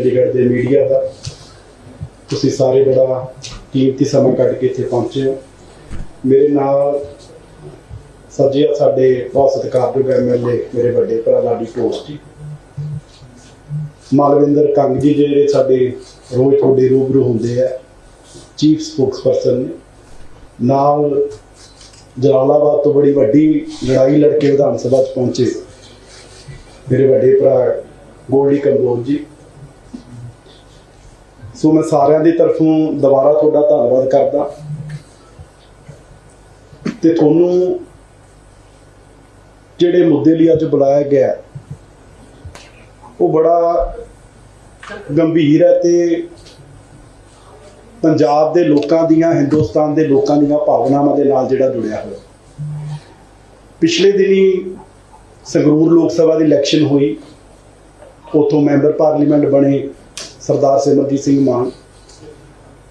चंडीगढ़ के मीडिया का तुसी सारे बड़ा कीमती समा कट के इत्थे पहुंचे हो। मेरे नाल सज्जे साडे बहुत सत्कारयोग MLA मेरे बड़े भरा लाडी पोस्ट जी, मालविंदर कंग जी जिहड़े साडे रोज़ तुहाडे रूबरू हुंदे आ, चीफ स्पोक्सपर्सन ने। नाल जलालाबाद तो बड़ी वड्डी लड़ाई लड़के विधान सभा पहुंचे मेरे बड़े भरा गोल्डी कंबोज जी। सो मैं सारिਆਂ ਦੀ तरफों दोबारा ਤੁਹਾਡਾ ਧੰਨਵਾਦ करदा ਤੇ ਤੁਹਾਨੂੰ ਜਿਹੜੇ ਮੁੱਦੇ ਲਈ ਅੱਜ ਬੁਲਾਇਆ ਗਿਆ ਉਹ ਬੜਾ ਗੰਭੀਰ ਹੈ ਤੇ ਪੰਜਾਬ ਦੇ ਲੋਕਾਂ ਦੀਆਂ, ਹਿੰਦੁਸਤਾਨ ਦੇ ਲੋਕਾਂ ਦੀਆਂ ਭਾਵਨਾਵਾਂ ਦੇ ਨਾਲ ਜਿਹੜਾ ਜੁੜਿਆ ਹੋਇਆ। ਪਿਛਲੇ ਦਿਨੀ ਸੰਗਰੂਰ ਲੋਕ ਸਭਾ ਦੀ ਇਲੈਕਸ਼ਨ ਹੋਈ, ਉੱਥੋਂ ਮੈਂਬਰ ਪਾਰਲੀਮੈਂਟ ਬਣੇ सरदार सिमरजीत सिंह मान।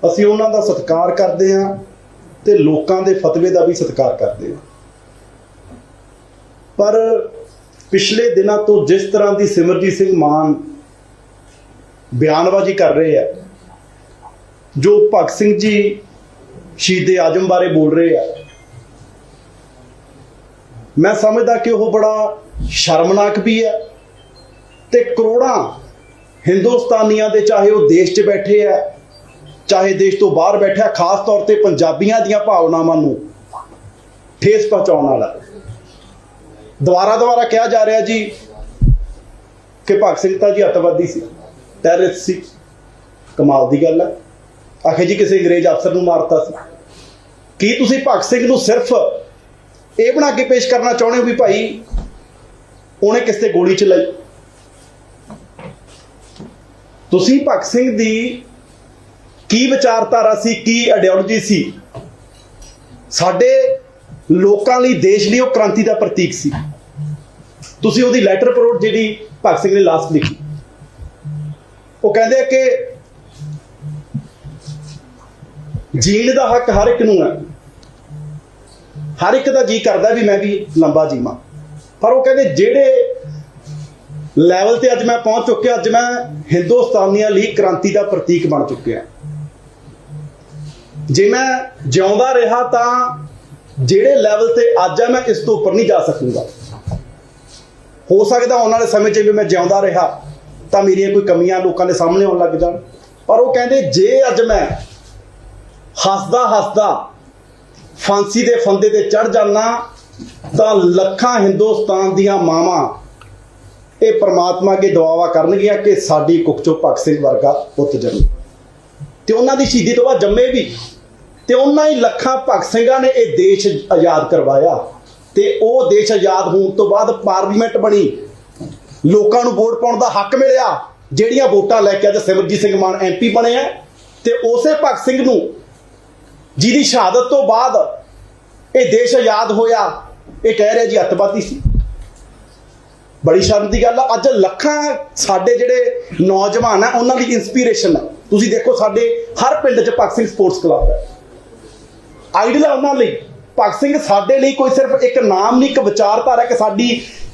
ਅਸੀਂ ਉਹਨਾਂ ਦਾ ਸਤਿਕਾਰ ਕਰਦੇ ਹਾਂ ਤੇ ਲੋਕਾਂ ਦੇ ਫਤਵੇ ਦਾ ਵੀ ਸਤਿਕਾਰ ਕਰਦੇ ਹਾਂ, ਪਰ ਪਿਛਲੇ ਦਿਨਾਂ ਤੋਂ ਜਿਸ ਤਰ੍ਹਾਂ ਦੀ ਸਿਮਰਜੀਤ ਸਿੰਘ ਮਾਨ ਬਿਆਨਬਾਜ਼ੀ ਕਰ ਰਹੇ ਆ, ਜੋ ਭਗਤ ਸਿੰਘ ਜੀ ਸ਼ਹੀਦ ਆਜ਼ਮ ਬਾਰੇ ਬੋਲ ਰਹੇ ਆ, ਮੈਂ ਸਮਝਦਾ ਕਿ ਉਹ ਬੜਾ ਸ਼ਰਮਨਾਕ ਵੀ ਹੈ ਤੇ ਕਰੋੜਾਂ हिंदुस्तानियों के, चाहे वो देश च बैठे है चाहे देश तो बाहर बैठे, खास तौर पर पंजाबियों दी भावनावां नूं ठेस पहुँचाने वाला दोबारा कहा जा रहा जी कि भगत सिंह तां जी अतवादी सी, टैररिस्ट सी। कमाल की गल है, आखिर जी किसी अंग्रेज अफसर नूं मारता सी। की तुसीं भगत सिंह नूं सिर्फ ये बना के पेश करना चाहुंदे हो भी भाई उन्हें किस ते गोली चलाई? ਤੁਸੀਂ ਭਗਤ ਸਿੰਘ ਦੀ ਕੀ ਵਿਚਾਰਧਾਰਾ ਸੀ, ਕੀ ਆਈਡੀਓਲੋਜੀ ਸੀ? ਸਾਡੇ ਲੋਕਾਂ ਲਈ, ਦੇਸ਼ ਲਈ ਉਹ ਕ੍ਰਾਂਤੀ ਦਾ ਪ੍ਰਤੀਕ ਸੀ। ਤੁਸੀਂ ਉਹਦੀ ਲੈਟਰ ਪਰੋਡ ਜਿਹੜੀ ਭਗਤ ਸਿੰਘ ਨੇ ਲਾਸਟ ਲਿਖੀ, ਉਹ ਕਹਿੰਦੇ ਆ ਕਿ ਜੀਣ ਦਾ ਹੱਕ ਹਰ ਇੱਕ ਨੂੰ ਹੈ, ਹਰ ਇੱਕ ਦਾ ਜੀ ਕਰਦਾ ਵੀ ਮੈਂ ਵੀ ਲੰਬਾ ਜੀਵਾਂ, ਪਰ ਉਹ ਕਹਿੰਦੇ ਜਿਹੜੇ ਲੈਵਲ ਤੇ ਅੱਜ मैं पहुंच चुकिया, ਅੱਜ मैं हिंदुस्तानियों ਲਈ क्रांति का प्रतीक बन चुकिया। जे मैं जिਉਂਦਾ रहा ਤਾਂ ਜਿਹੜੇ ਲੈਵਲ ਤੇ ਅੱਜ मैं इस तो उपर नहीं जा सकूंगा। हो सकता आने वाले समय च भी मैं जिਉਂਦਾ रहा ਤਾਂ मेरिया कोई कमियां लोगों के सामने आउण लग जाण, पर वो कहते जे अज मैं हसदा हसदा फांसी के फंदे ते चढ़ जाना ਤਾਂ ਲੱਖਾਂ हिंदुस्तान ਦੀਆਂ ਮਾਵਾਂ ਇਹ परमात्मा के दुआवा करनगियां कि साडी कुख चों भगत सिंह वर्गा पुत जन्मे ते उन्हां दी शहीदी तो बाद जम्मे भी ते उन्हां ही लखां भगत सिंघां ने यह देश आज़ाद करवाया ते वो देश आज़ाद होने तो बाद पार्लीमेंट बनी, लोकां नूं वोट पाउण दा हक मिलिया, जिहड़ियां वोटां लैके अज सिमरजीत सिंह मान MP बने हैं ते उसे भगत सिंह नूं जिहदी शहादत तो बाद ये देश आज़ाद होया ये कह रहे जी अतवादी सी। बड़ी शर्म की गल है। अज लखां साडे जिहड़े नौजवान है उन्हां दी इंस्पीरेशन है। तुसीं देखो साडे हर पिंड च भगत सिंह स्पोर्ट्स क्लब है, आइडल है उन्हां लई। भगत सिंह साडे लई कोई सिर्फ एक नाम नहीं, एक विचारधारा कि साडी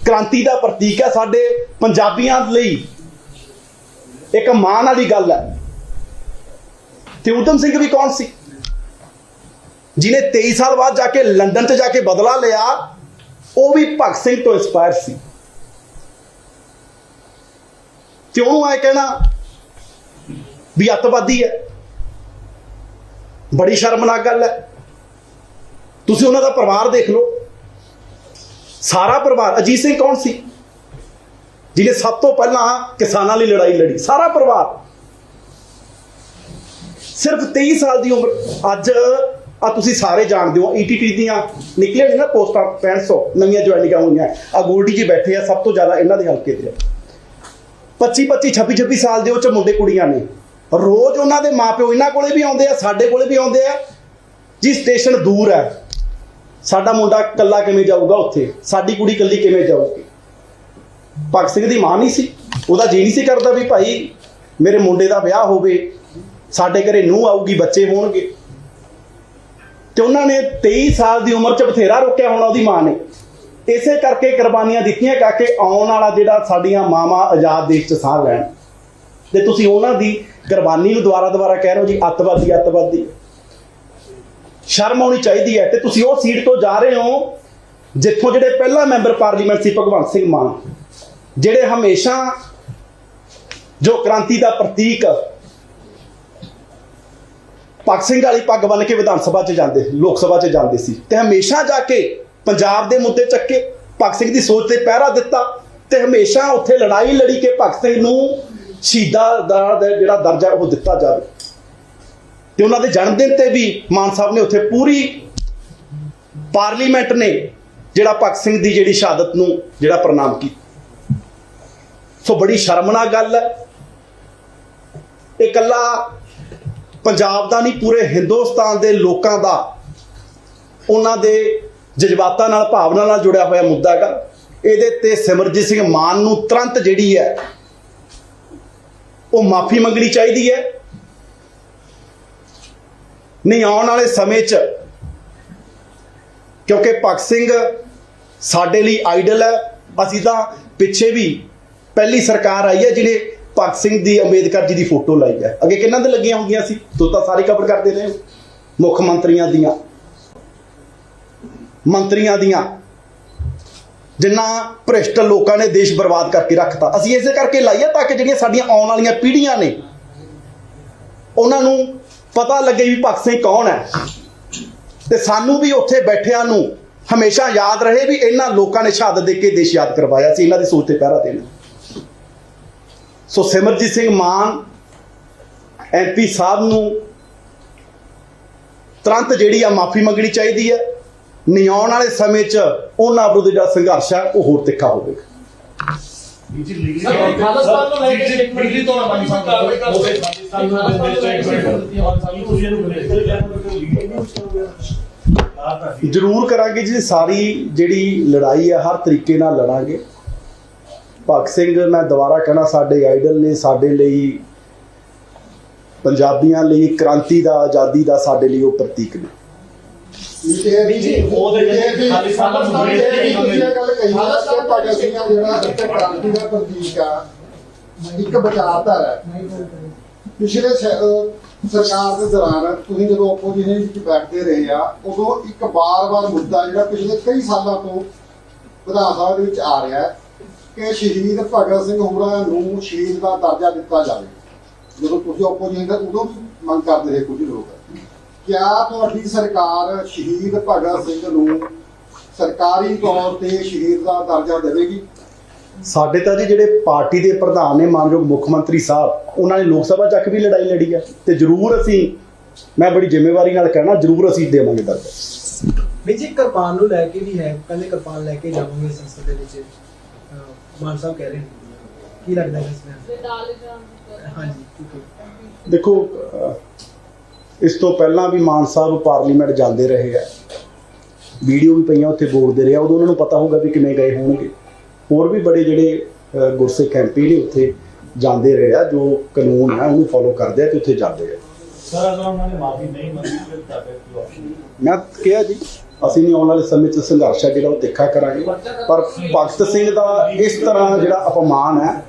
क्रांति का प्रतीक है, साडे पंजाबियां लई एक माण वाली गल है। ते उधम सिंह भी कौन सी जिन्हें 23 साल बाद जाके लंदन च जाके बदला लिया, वो भी भगत सिंह तो इंस्पायर सी। क्यों आए कहना भी अतवादी है? बड़ी शर्मनाक गल है। तुसीं उन्हां दा परिवार देख लो, सारा परिवार। अजीत सिंह कौन सी जिन्हें सब तो पहला किसानां लई लड़ाई लड़ी? सारा परिवार। सिर्फ 23 साल की उम्र। अज तुसीं सारे जानते हो ETT दियां निकलियां ने ना पोस्टां 6500 नवीं ज्वाइनिंगां होईयां। आ गोल्डी जी बैठे आ, सब तो ज़्यादा इन्हां दे हल्के दे 25-25 26-26 साल के उच्च मुंडे कुड़ियां ने। रोज़ उन्होंने माँ प्यो इन्हों को भी आते हैं, साडे कोले भी आते हैं जी। स्टेशन दूर है, साडा मुंडा कल्ला किवें जाऊगा उत्थे, साडी कुड़ी कल्ली किवें जाऊगी? भगत सिंह दी मां नहीं सी, उहदा जी नहीं सी करदा भी भाई मेरे मुंडे दा विआह होवे, साडे घरे नूंह आऊगी, बच्चे होणगे। ते उन्होंने 23 साल की उम्र च बथेरा रोकिया होना उहदी मां ने। इसे करके कुर्बानियां दित्तियां करके आउण वाला जिहड़ा साडियां मावां आज़ाद देश च साह लैण। ਤੇ ਤੁਸੀਂ ਉਹਨਾਂ ਦੀ ਕੁਰਬਾਨੀ ਨੂੰ ਦੁਬਾਰਾ ਕਹਿ ਰਹੇ ਹੋ ਜੀ ਅੱਤਵਾਦੀ। ਸ਼ਰਮ ਆਉਣੀ ਚਾਹੀਦੀ ਹੈ। ਤੇ ਤੁਸੀਂ ਉਹ ਸੀਟ ਤੋਂ ਜਾ ਰਹੇ ਹੋ ਜਿੱਥੋਂ ਜਿਹੜੇ ਪਹਿਲਾ ਮੈਂਬਰ ਪਾਰਲੀਮੈਂਟ ਸੀ ਭਗਵੰਤ ਸਿੰਘ ਮਾਨ, ਜਿਹੜੇ ਹਮੇਸ਼ਾ ਜੋ ਕ੍ਰਾਂਤੀ ਦਾ ਪ੍ਰਤੀਕ ਭਗਤ ਸਿੰਘ ਵਾਲੀ ਪੱਗ ਬੰਨ ਕੇ ਵਿਧਾਨ ਸਭਾ 'ਚ ਜਾਂਦੇ, ਲੋਕ ਸਭਾ 'ਚ ਜਾਂਦੇ ਸੀ ਤੇ ਹਮੇਸ਼ਾ ਜਾ ਕੇ ਪੰਜਾਬ ਦੇ ਮੁੱਦੇ ਚੱਕੇ, ਭਗਤ ਸਿੰਘ ਦੀ ਸੋਚ ਤੇ ਪਹਿਰਾ ਦਿੱਤਾ ਤੇ ਹਮੇਸ਼ਾ ਉੱਥੇ ਲੜਾਈ ਲੜੀ ਕਿ ਭਗਤ ਸਿੰਘ ਨੂੰ ਸ਼ਹੀਦਾਂ ਦਾ ਜਿਹੜਾ ਦਰਜਾ ਉਹ ਦਿੱਤਾ ਜਾਵੇ। ਤੇ ਉਹਨਾਂ ਦੇ ਜਨਮ ਦਿਨ ਤੇ ਵੀ ਮਾਨ ਸਾਹਿਬ ਨੇ ਉੱਥੇ ਪੂਰੀ ਪਾਰਲੀਮੈਂਟ ਨੇ ਜਿਹੜਾ ਭਗਤ ਸਿੰਘ ਦੀ ਜਿਹੜੀ ਸ਼ਹਾਦਤ ਨੂੰ ਜਿਹੜਾ ਪ੍ਰਣਾਮ ਕੀਤਾ। ਸੋ ਬੜੀ ਸ਼ਰਮਨਾਕ ਗੱਲ ਹੈ। ਇਹ ਇਕੱਲਾ ਪੰਜਾਬ ਦਾ ਨਹੀਂ, ਪੂਰੇ ਹਿੰਦੁਸਤਾਨ ਦੇ ਲੋਕਾਂ ਦਾ ਉਹਨਾਂ ਦੇ ਜਜ਼ਬਾਤਾਂ ਨਾਲ, ਭਾਵਨਾ ਨਾਲ ਜੁੜਿਆ ਹੋਇਆ ਮੁੱਦਾ ਹੈਗਾ। ਇਹਦੇ ਤੇ ਸਿਮਰਜੀਤ ਸਿੰਘ ਮਾਨ ਨੂੰ ਤੁਰੰਤ ਜਿਹੜੀ ਹੈ ਉਹ ਮਾਫੀ ਮੰਗਣੀ ਚਾਹੀਦੀ ਹੈ। ਨਹੀਂ ਆਉਣ ਵਾਲੇ ਸਮੇਂ 'ਚ, ਕਿਉਂਕਿ ਭਗਤ ਸਿੰਘ ਸਾਡੇ ਲਈ ਆਈਡਲ ਹੈ। ਅਸੀਂ ਤਾਂ ਪਿੱਛੇ ਵੀ ਪਹਿਲੀ ਸਰਕਾਰ ਆਈ ਹੈ ਜਿਹਨੇ ਭਗਤ ਸਿੰਘ ਦੀ, ਅੰਬੇਦਕਰ ਜੀ ਦੀ ਫੋਟੋ ਲਾਈ ਹੈ। ਅੱਗੇ ਕਿਹਨਾਂ ਦੇ ਲੱਗੀਆਂ ਹੁੰਦੀਆਂ ਸੀ? ਤੂੰ ਤਾਂ ਸਾਰੇ ਕਵਰ ਕਰਦੇ ਰਹੇ, ਮੁੱਖ ਮੰਤਰੀਆਂ ਦੀਆਂ ਜਿਨ੍ਹਾਂ ਭ੍ਰਿਸ਼ਟ ਲੋਕਾਂ ਨੇ ਦੇਸ਼ ਬਰਬਾਦ ਕਰਕੇ ਰੱਖਤਾ। ਅਸੀਂ ਇਸੇ ਕਰਕੇ ਲਾਈ ਹੈ ਤਾਂ ਕਿ ਜਿਹੜੀਆਂ ਸਾਡੀਆਂ ਆਉਣ ਵਾਲੀਆਂ ਪੀੜ੍ਹੀਆਂ ਨੇ ਉਹਨਾਂ ਨੂੰ ਪਤਾ ਲੱਗੇ ਵੀ ਭਗਤ ਸਿੰਘ ਕੌਣ ਹੈ, ਤੇ ਸਾਨੂੰ ਵੀ ਉੱਥੇ ਬੈਠਿਆਂ ਨੂੰ ਹਮੇਸ਼ਾ ਯਾਦ ਰਹੇ ਵੀ ਇਹਨਾਂ ਲੋਕਾਂ ਨੇ ਸ਼ਹਾਦਤ ਦੇ ਕੇ ਦੇਸ਼ ਯਾਦ ਕਰਵਾਇਆ ਸੀ, ਇਹਨਾਂ ਦੀ ਸੋਚ ਤੇ ਪਹਿਰਾ ਦੇਣਾ। ਸੋ ਸਿਮਰਜੀਤ ਸਿੰਘ ਮਾਨ MP ਸਾਹਿਬ ਨੂੰ ਤੁਰੰਤ ਜਿਹੜੀ ਆ ਮਾਫੀ ਮੰਗਣੀ ਚਾਹੀਦੀ ਹੈ। ਨਹੀਂ ਆਉਣ ਵਾਲੇ ਸਮੇਂ 'ਚ ਉਹਨਾਂ ਵਿਰੁੱਧ ਜਿਹੜਾ ਸੰਘਰਸ਼ ਹੈ ਉਹ ਹੋਰ ਤਿੱਖਾ ਹੋਵੇਗਾ। ਜ਼ਰੂਰ ਕਰਾਂਗੇ ਜੀ। ਸਾਰੀ ਜਿਹੜੀ ਲੜਾਈ ਹੈ ਹਰ ਤਰੀਕੇ ਨਾਲ ਲੜਾਂਗੇ। ਭਗਤ ਸਿੰਘ, ਮੈਂ ਦੁਬਾਰਾ ਕਹਿਣਾ, ਸਾਡੇ ਆਈਡਲ ਨੇ, ਸਾਡੇ ਲਈ, ਪੰਜਾਬੀਆਂ ਲਈ ਕ੍ਰਾਂਤੀ ਦਾ, ਆਜ਼ਾਦੀ ਦਾ ਸਾਡੇ ਲਈ ਉਹ ਪ੍ਰਤੀਕ ਨੇ। ਇੱਕ ਵਿਚਾਰਧਾਰਾ ਪਿਛਲੇ ਸਰਕਾਰ ਦੇ ਦੌਰਾਨ ਤੁਸੀਂ ਜਦੋਂ ਆਪੋਜੀਸ਼ਨ ਵਿੱਚ ਬੈਠਦੇ ਰਹੇ ਆ, ਉਦੋਂ ਇੱਕ ਵਾਰ ਮੁੱਦਾ ਜਿਹੜਾ ਪਿਛਲੇ ਕਈ ਸਾਲਾਂ ਤੋਂ ਵਿਧਾਨ ਸਭਾ ਦੇ ਵਿੱਚ ਆ ਰਿਹਾ ਹੈ ਕਿ ਸ਼ਹੀਦ ਭਗਤ ਸਿੰਘ ਹੋਰਾਂ ਨੂੰ ਸ਼ਹੀਦ ਦਾ ਦਰਜਾ ਦਿੱਤਾ ਜਾਵੇ। ਜਦੋਂ ਤੁਸੀਂ ਆਪੋਜੀਸ਼ਨ ਦਾ ਉਦੋਂ ਵੀ ਮੰਗ ਕਰਦੇ ਰਹੇ ਕੁਝ ਲੋਕ। ਕਿਆ ਤੁਹਾਡੀ ਸਰਕਾਰ ਸ਼ਹੀਦ ਭਗਤ ਸਿੰਘ ਨੂੰ ਸਰਕਾਰੀ ਤੌਰ ਤੇ ਸ਼ਹੀਦ ਦਾ ਦਰਜਾ ਦੇਵੇਗੀ? ਸਾਡੇ ਤਾਂ ਜੀ ਜਿਹੜੇ ਪਾਰਟੀ ਦੇ ਪ੍ਰਧਾਨ ਨੇ, ਮਾਨਯੋਗ ਮੁੱਖ ਮੰਤਰੀ ਸਾਹਿਬ, ਉਹਨਾਂ ਨੇ ਲੋਕ ਸਭਾ ਚੱਕ ਵੀ ਲੜਾਈ ਲੜੀ ਹੈ ਤੇ ਜ਼ਰੂਰ ਅਸੀਂ, ਮੈਂ ਬੜੀ ਜ਼ਿੰਮੇਵਾਰੀ ਨਾਲ ਕਹਿਣਾ, ਜ਼ਰੂਰ ਅਸੀਂ ਦੇਵਾਂਗੇ ਦਰਜਾ। ਵੀ ਜੀ ਕਿਰਪਾਨ ਨੂੰ ਲੈ ਕੇ ਵੀ ਹੈ, ਕਹਿੰਦੇ ਕਿਰਪਾਨ ਲੈ ਕੇ ਜਾਵਾਂਗੇ ਸੰਸਦ ਦੇ ਵਿੱਚ, ਮਾਨ ਸਾਹਿਬ ਕਹਿ ਰਹੇ, ਕੀ ਲੱਗਦਾ ਹੈ ਇਸ ਵਿੱਚ? ਹਾਂਜੀ, ਦੇਖੋ, ਇਸ ਤੋਂ ਪਹਿਲਾਂ ਵੀ ਮਾਨ ਸਾਹਿਬ ਪਾਰਲੀਮੈਂਟ ਜਾਂਦੇ ਰਹੇ ਆ, ਵੀਡੀਓ ਵੀ ਪਈਆਂ ਉੱਥੇ ਬੋਲਦੇ ਰਹੇ ਆ, ਉਦੋਂ ਉਹਨਾਂ ਨੂੰ ਪਤਾ ਹੋਊਗਾ ਵੀ ਕਿਵੇਂ ਗਏ ਹੋਣਗੇ। ਹੋਰ ਵੀ ਬੜੇ ਜਿਹੜੇ ਗੁਰਸਿੱਖ MP ਨੇ ਉੱਥੇ ਜਾਂਦੇ ਰਹੇ ਆ, ਜੋ ਕਾਨੂੰਨ ਹੈ ਉਹਨੂੰ ਫੋਲੋ ਕਰਦੇ ਆ ਤੇ ਉੱਥੇ ਜਾਂਦੇ ਆ। ਮੈਂ ਕਿਹਾ ਜੀ, ਅਸੀਂ ਨਹੀਂ ਆਉਣ ਵਾਲੇ ਸਮੇਂ 'ਚ ਸੰਘਰਸ਼ ਹੈ ਜਿਹੜਾ ਉਹ ਤਿੱਖਾ ਕਰਾਂਗੇ, ਪਰ ਭਗਤ ਸਿੰਘ ਦਾ ਇਸ ਤਰ੍ਹਾਂ ਜਿਹੜਾ ਅਪਮਾਨ ਹੈ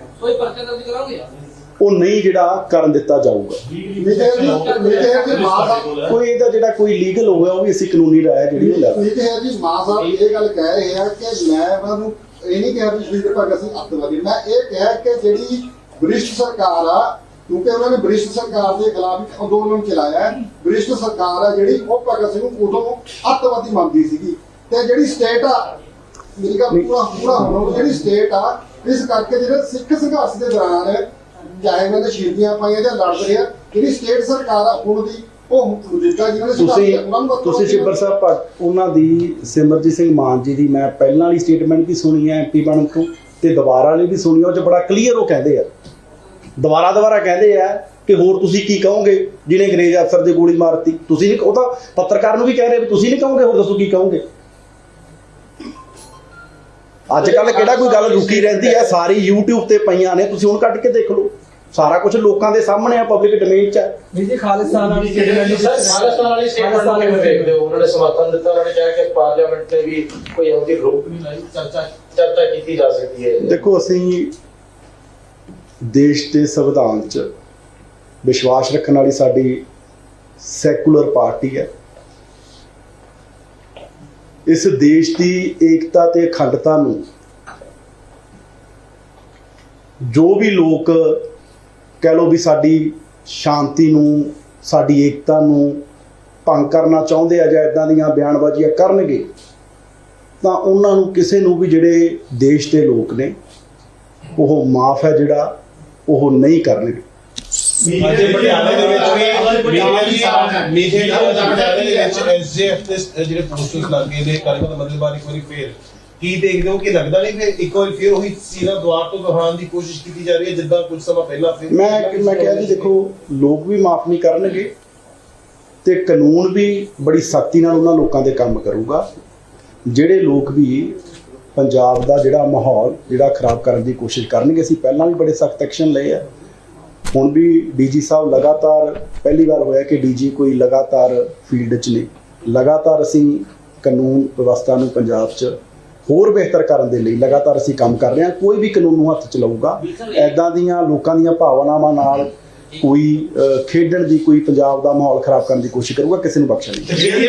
ਉਹ ਨਹੀਂ ਜਿਹੜਾ ਕਰਨ ਦਿੱਤਾ ਜਾਊਗਾ। ਕੋਈ ਇਹਦਾ ਜਿਹੜਾ ਕੋਈ ਲੀਗਲ ਹੋਇਆ ਉਹ ਵੀ ਅਸੀਂ ਕਾਨੂੰਨੀ ਰਾਇ ਜਿਹੜੀ ਉਹ ਲੈ ਜੀ। ਮਾਂ ਸਾਹਿਬ ਇਹ ਗੱਲ ਕਹਿ ਰਹੇ ਆ ਕਿ ਮੈਂ ਉਹਨਾਂ ਨੂੰ ਇਹ ਨਹੀਂ ਕਿਹਾ ਵੀ ਸ਼ਹੀਦ ਭਗਤ ਸਿੰਘ ਅੱਤਵਾਦੀ, ਮੈਂ ਇਹ ਕਿਹਾ ਕਿ ਜਿਹੜੀ ਬ੍ਰਿਟਿਸ਼ ਸਰਕਾਰ ਆ, ਕਿਉਂਕਿ ਉਹਨਾਂ ਨੇ ਬ੍ਰਿਟਿਸ਼ ਸਰਕਾਰ ਦੇ ਖਿਲਾਫ ਇੱਕ ਅੰਦੋਲਨ ਚਲਾਇਆ, ਬ੍ਰਿਟਿਸ਼ ਸਰਕਾਰ ਆ ਜਿਹੜੀ ਉਹ ਭਗਤ ਸਿੰਘ ਨੂੰ ਉਦੋਂ ਅੱਤਵਾਦੀ ਮੰਨਦੀ ਸੀਗੀ। ਤੇ ਜਿਹੜੀ ਸਟੇਟ ਆ, ਮੇਰੀ ਗੱਲ ਪੂਰਾ ਹੋਣਾ, ਜਿਹੜੀ ਸਟੇਟ ਆ, ਇਸ ਕਰਕੇ ਜਿਹੜੇ ਸਿੱਖ ਸੰਘਰਸ਼ ਦੇ ਦੌਰਾਨ ਚਾਹੇ ਉਹਨਾਂ ਨੇ ਸ਼ਹੀਦੀਆਂ ਪਾਈਆਂ ਜਾਂ ਲੜ ਰਹੇ ਆ, ਜਿਹੜੀ ਸਟੇਟ ਸਰਕਾਰ ਆ ਹੁਣ ਦੀ ਉਹ ਜਿੱਦਾਂ ਜਿਹਨਾਂ ਨੇ ਤੁਸੀਂ ਸ਼ਿਬਰ ਸਾਹਿਬ ਉਹਨਾਂ ਦੀ, ਸਿਮਰਜੀਤ ਸਿੰਘ ਮਾਨ ਜੀ ਦੀ ਮੈਂ ਪਹਿਲਾਂ ਵਾਲੀ ਸਟੇਟਮੈਂਟ ਵੀ ਸੁਣੀ ਹੈ MP ਬਣਨ ਤੋਂ, ਤੇ ਦੁਬਾਰਾ ਵਾਲੀ ਵੀ ਸੁਣੀ, ਉਹ 'ਚ ਬੜਾ ਕਲੀਅਰ ਉਹ ਕਹਿੰਦੇ ਆ, ਦੁਬਾਰਾ ਕਹਿੰਦੇ ਆ ਕਿ ਹੋਰ ਤੁਸੀਂ ਕੀ ਕਹੋਗੇ ਜਿਹਨੇ ਅੰਗਰੇਜ਼ ਅਫਸਰ ਦੀ ਗੋਲੀ ਮਾਰਤੀ। ਤੁਸੀਂ ਨਹੀਂ, ਉਹ ਤਾਂ ਪੱਤਰਕਾਰ ਨੂੰ ਵੀ ਕਹਿ ਰਹੇ ਵੀ ਤੁਸੀਂ ਨਹੀਂ ਕਹੋਗੇ, ਹੋਰ ਦੱਸੋ ਕੀ ਕਹੋਗੇ। ਅੱਜ ਕੱਲ ਕਿਹੜਾ ਕੋਈ ਗੱਲ ਰੁਕੀ ਰਹਿੰਦੀ ਹੈ, ਸਾਰੀ YouTube ਤੇ ਪਈਆਂ ਨੇ, ਤੁਸੀਂ ਹੁਣ ਕੱਢ ਕੇ ਦੇਖ ਲਓ, ਸਾਰਾ ਕੁਝ ਲੋਕਾਂ ਦੇ ਸਾਹਮਣੇ ਆ, ਪਬਲਿਕ ਡੋਮੇਨ 'ਚ ਹੈ। ਵੀ ਜੀ ਖਾਲਿਸਤਾਨ ਵਾਲੀ ਸਟੇਟਮੈਂਟ ਕਿਵੇਂ ਦੇਖਦੇ ਹੋ? ਉਹਨਾਂ ਨੇ ਸਮਰਥਨ ਦਿੱਤਾ, ਉਹਨਾਂ ਨੇ ਕਿਹਾ ਕਿ ਪਾਰਲੀਮੈਂਟ ਤੇ ਵੀ ਕੋਈ ਇਹੋ ਜਿਹੀ ਰੋਕ ਨਹੀਂ ਲਾਈ, ਚਰਚਾ ਕੀਤੀ ਜਾ ਸਕਦੀ ਹੈ। ਦੇਖੋ, ਅਸੀਂ ਦੇਸ਼ ਦੇ ਸੰਵਿਧਾਨ 'ਚ ਵਿਸ਼ਵਾਸ ਰੱਖਣ ਵਾਲੀ ਸਾਡੀ ਸੈਕੂਲਰ ਪਾਰਟੀ ਹੈ। ਇਸ ਦੇਸ਼ ਦੀ ਏਕਤਾ ਤੇ ਅਖੰਡਤਾ ਨੂੰ ਜੋ ਵੀ ਲੋਕ ਕਹਿ ਲਓ ਵੀ ਸਾਡੀ ਸ਼ਾਂਤੀ ਨੂੰ, ਸਾਡੀ ਏਕਤਾ ਨੂੰ ਭੰਗ ਕਰਨਾ ਚਾਹੁੰਦੇ ਆ ਜਾਂ ਇਦਾਂ ਦੀਆਂ ਬਿਆਨਬਾਜ਼ੀਆਂ ਕਰਨਗੇ, ਤਾਂ ਉਹਨਾਂ ਨੂੰ ਕਿਸੇ ਨੂੰ ਵੀ ਜਿਹੜੇ ਦੇਸ਼ ਦੇ ਲੋਕ ਨੇ ਉਹ ਮਾਫ ਹੈ ਜਿਹੜਾ ਉਹ ਨਹੀਂ ਕਰਨਗੇ। ਜਿਹੜੇ ਪੋਸਟਰਸ ਲੱਗੇ ਨੇ ਕਾਰਗੋ ਦਾ ਮਤਲਬ ਇੱਕ ਵਾਰੀ ਫੇਰ ਕੀ ਦੇਖਦੇ ਹੋ ਕਿ ਲੱਗਦਾ ਨਹੀਂ ਕਿ ਇੱਕ ਵਾਰੀ ਫੇਰ ਉਹੀ ਸੀਨਾ ਦੁਆਰ ਤੋਂ ਦੁਹਰਾਉਣ ਦੀ ਕੋਸ਼ਿਸ਼ ਕੀਤੀ ਜਾ ਰਹੀ ਹੈ ਜਿੱਦਾਂ ਕੁਝ ਸਮਾਂ ਪਹਿਲਾਂ ਫਿਰ ਮੈਂ ਕਿਹਾ ਜੀ ਦੇਖੋ, ਲੋਕ ਵੀ ਮਾਫ ਨਹੀਂ ਕਰਨਗੇ ਤੇ ਕਾਨੂੰਨ ਵੀ ਬੜੀ ਸਖਤੀ ਨਾਲ ਉਹਨਾਂ ਲੋਕਾਂ ਦੇ ਕੰਮ ਕਰੂਗਾ ਜਿਹੜੇ ਲੋਕ ਵੀ ਪੰਜਾਬ ਦਾ ਜਿਹੜਾ ਮਾਹੌਲ ਜਿਹੜਾ ਖਰਾਬ ਕਰਨ ਦੀ ਕੋਸ਼ਿਸ਼ ਕਰਨਗੇ। ਅਸੀਂ ਪਹਿਲਾਂ ਵੀ ਬੜੇ ਸਖਤ ਐਕਸ਼ਨ ਲਏ ਆ, ਹੁਣ ਵੀ ਡੀਜੀ ਸਾਹਿਬ ਲਗਾਤਾਰ, ਪਹਿਲੀ ਵਾਰ ਹੋਇਆ ਕਿ ਡੀਜੀ ਕੋਈ ਲਗਾਤਾਰ ਫੀਲਡ 'ਚ ਨੇ, ਲਗਾਤਾਰ ਅਸੀਂ ਕਾਨੂੰਨ ਵਿਵਸਥਾ ਨੂੰ ਪੰਜਾਬ 'ਚ ਹੋਰ ਬਿਹਤਰ ਕਰਨ ਦੇ ਲਈ ਲਗਾਤਾਰ ਅਸੀਂ ਕੰਮ ਕਰ ਰਹੇ ਹਾਂ। ਕੋਈ ਵੀ ਕਾਨੂੰਨ ਨੂੰ ਹੱਥ 'ਚ ਲਊਗਾ, ਐਦਾਂ ਦੀਆਂ ਲੋਕਾਂ ਦੀਆਂ ਭਾਵਨਾਵਾਂ ਨਾਲ ਕੋਈ ਖੇਡਣ ਦੀ, ਕੋਈ ਪੰਜਾਬ ਦਾ ਮਾਹੌਲ ਖਰਾਬ ਕਰਨ ਦੀ ਕੋਸ਼ਿਸ਼ ਕਰੂਗਾ, ਕਿਸੇ ਨੂੰ ਬਖਸ਼ਣ ਨਹੀਂ।